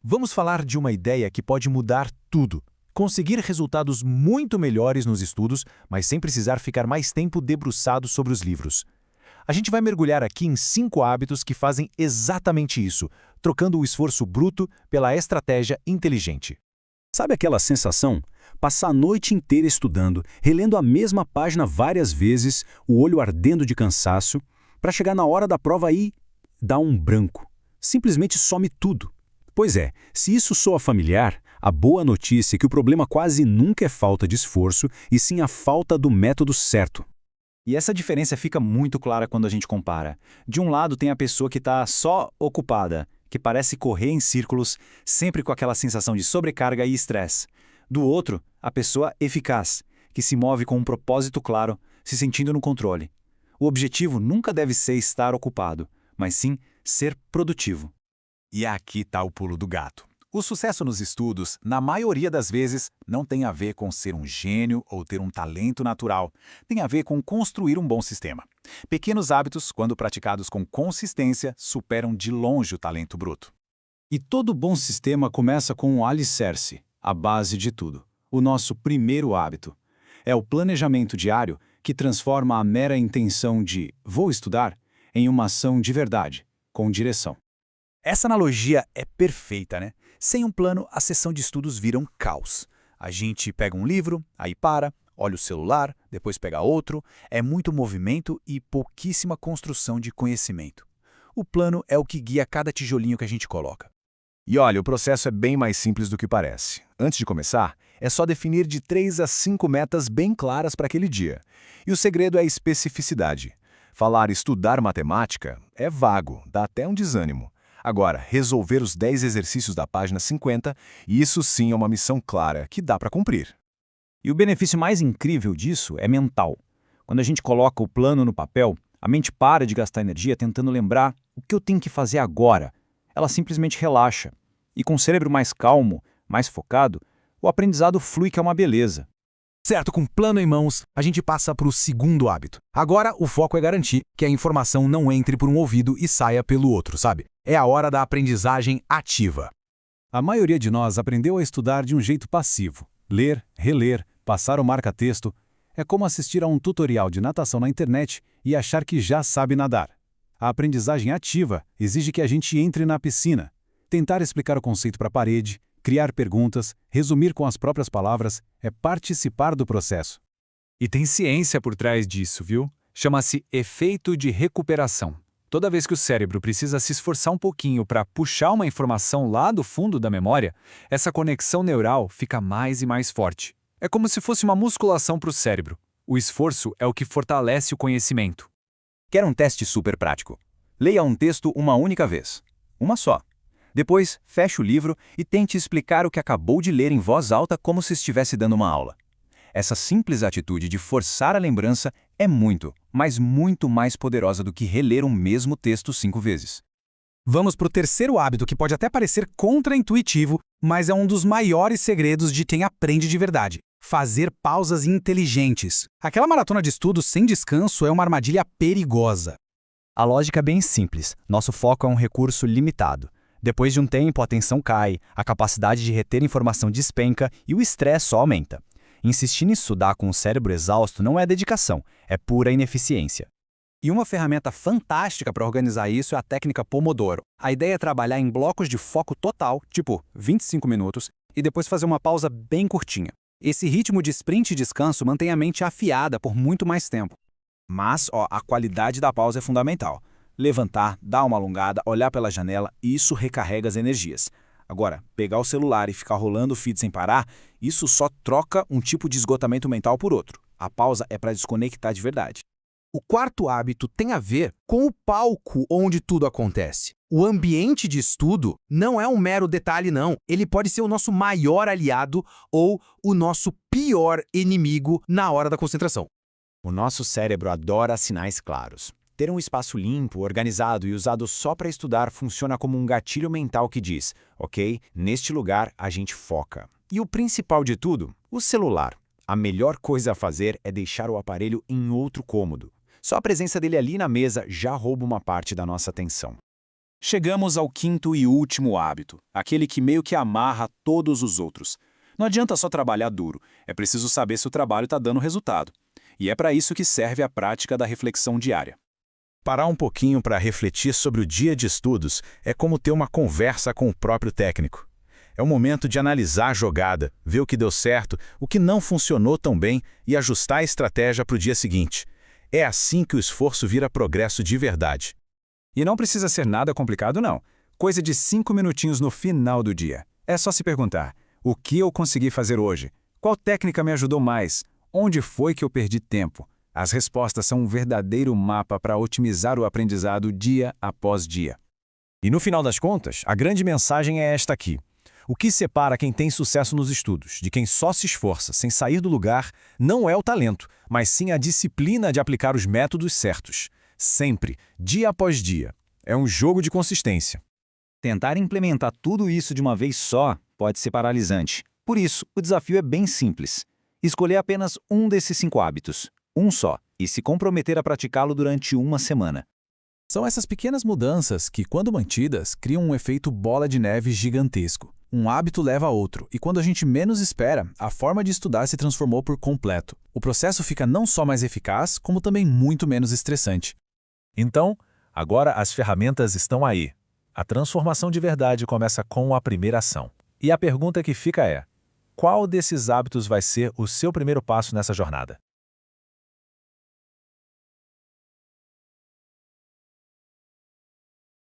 Vamos falar de uma ideia que pode mudar tudo. Conseguir resultados muito melhores nos estudos, mas sem precisar ficar mais tempo debruçado sobre os livros. A gente vai mergulhar aqui em 5 hábitos que fazem exatamente isso, trocando o esforço bruto pela estratégia inteligente. Sabe aquela sensação? Passar a noite inteira estudando, relendo a mesma página várias vezes, o olho ardendo de cansaço, para chegar na hora da prova e dar um branco. Simplesmente some tudo. Pois é, se isso soa familiar, a boa notícia é que o problema quase nunca é falta de esforço, e sim a falta do método certo. E essa diferença fica muito clara quando a gente compara. De um lado tem a pessoa que está só ocupada, que parece correr em círculos, sempre com aquela sensação de sobrecarga e estresse. Do outro, a pessoa eficaz, que se move com um propósito claro, se sentindo no controle. O objetivo nunca deve ser estar ocupado, mas sim ser produtivo. E aqui está o pulo do gato. O sucesso nos estudos, na maioria das vezes, não tem a ver com ser um gênio ou ter um talento natural. Tem a ver com construir um bom sistema. Pequenos hábitos, quando praticados com consistência, superam de longe o talento bruto. E todo bom sistema começa com um alicerce, a base de tudo. O nosso primeiro hábito. É o planejamento diário que transforma a mera intenção de "vou estudar" em uma ação de verdade, com direção. Essa analogia é perfeita, né? Sem um plano, a sessão de estudos vira um caos. A gente pega um livro, aí para, olha o celular, depois pega outro. É muito movimento e pouquíssima construção de conhecimento. O plano é o que guia cada tijolinho que a gente coloca. E olha, o processo é bem mais simples do que parece. Antes de começar, é só definir de 3 a 5 metas bem claras para aquele dia. E o segredo é a especificidade. Falar estudar matemática é vago, dá até um desânimo. Agora, resolver os 10 exercícios da página 50, isso sim é uma missão clara que dá para cumprir. E o benefício mais incrível disso é mental. Quando a gente coloca o plano no papel, a mente para de gastar energia tentando lembrar o que eu tenho que fazer agora. Ela simplesmente relaxa. E com o cérebro mais calmo, mais focado, o aprendizado flui, que é uma beleza. Certo, com plano em mãos, a gente passa para o segundo hábito. Agora, o foco é garantir que a informação não entre por um ouvido e saia pelo outro, sabe? É a hora da aprendizagem ativa. A maioria de nós aprendeu a estudar de um jeito passivo. Ler, reler, passar o marca-texto. É como assistir a um tutorial de natação na internet e achar que já sabe nadar. A aprendizagem ativa exige que a gente entre na piscina, tentar explicar o conceito para a parede, criar perguntas, resumir com as próprias palavras, é participar do processo. E tem ciência por trás disso, viu? Chama-se efeito de recuperação. Toda vez que o cérebro precisa se esforçar um pouquinho para puxar uma informação lá do fundo da memória, essa conexão neural fica mais e mais forte. É como se fosse uma musculação para o cérebro. O esforço é o que fortalece o conhecimento. Quer um teste super prático? Leia um texto uma única vez. Uma só. Depois, feche o livro e tente explicar o que acabou de ler em voz alta como se estivesse dando uma aula. Essa simples atitude de forçar a lembrança é muito, mas muito mais poderosa do que reler o mesmo texto 5 vezes. Vamos para o terceiro hábito, que pode até parecer contraintuitivo, mas é um dos maiores segredos de quem aprende de verdade: fazer pausas inteligentes. Aquela maratona de estudos sem descanso é uma armadilha perigosa. A lógica é bem simples. Nosso foco é um recurso limitado. Depois de um tempo, a atenção cai, a capacidade de reter informação despenca e o estresse só aumenta. Insistir em estudar com o cérebro exausto não é dedicação, é pura ineficiência. E uma ferramenta fantástica para organizar isso é a técnica Pomodoro. A ideia é trabalhar em blocos de foco total, tipo 25 minutos, e depois fazer uma pausa bem curtinha. Esse ritmo de sprint e descanso mantém a mente afiada por muito mais tempo. Mas, a qualidade da pausa é fundamental. Levantar, dar uma alongada, olhar pela janela, isso recarrega as energias. Agora, pegar o celular e ficar rolando o feed sem parar, isso só troca um tipo de esgotamento mental por outro. A pausa é para desconectar de verdade. O quarto hábito tem a ver com o palco onde tudo acontece. O ambiente de estudo não é um mero detalhe, não. Ele pode ser o nosso maior aliado ou o nosso pior inimigo na hora da concentração. O nosso cérebro adora sinais claros. Ter um espaço limpo, organizado e usado só para estudar funciona como um gatilho mental que diz: ok, neste lugar a gente foca. E o principal de tudo, o celular. A melhor coisa a fazer é deixar o aparelho em outro cômodo. Só a presença dele ali na mesa já rouba uma parte da nossa atenção. Chegamos ao quinto e último hábito, aquele que meio que amarra todos os outros. Não adianta só trabalhar duro, é preciso saber se o trabalho está dando resultado. E é para isso que serve a prática da reflexão diária. Parar um pouquinho para refletir sobre o dia de estudos é como ter uma conversa com o próprio técnico. É o momento de analisar a jogada, ver o que deu certo, o que não funcionou tão bem e ajustar a estratégia para o dia seguinte. É assim que o esforço vira progresso de verdade. E não precisa ser nada complicado, não. Coisa de 5 minutinhos no final do dia. É só se perguntar: o que eu consegui fazer hoje? Qual técnica me ajudou mais? Onde foi que eu perdi tempo? As respostas são um verdadeiro mapa para otimizar o aprendizado dia após dia. E no final das contas, a grande mensagem é esta aqui. O que separa quem tem sucesso nos estudos de quem só se esforça sem sair do lugar não é o talento, mas sim a disciplina de aplicar os métodos certos. Sempre, dia após dia. É um jogo de consistência. Tentar implementar tudo isso de uma vez só pode ser paralisante. Por isso, o desafio é bem simples. Escolher apenas um desses 5 hábitos, um só, e se comprometer a praticá-lo durante uma semana. São essas pequenas mudanças que, quando mantidas, criam um efeito bola de neve gigantesco. Um hábito leva a outro, e quando a gente menos espera, a forma de estudar se transformou por completo. O processo fica não só mais eficaz, como também muito menos estressante. Então, agora as ferramentas estão aí. A transformação de verdade começa com a primeira ação. E a pergunta que fica é: qual desses hábitos vai ser o seu primeiro passo nessa jornada?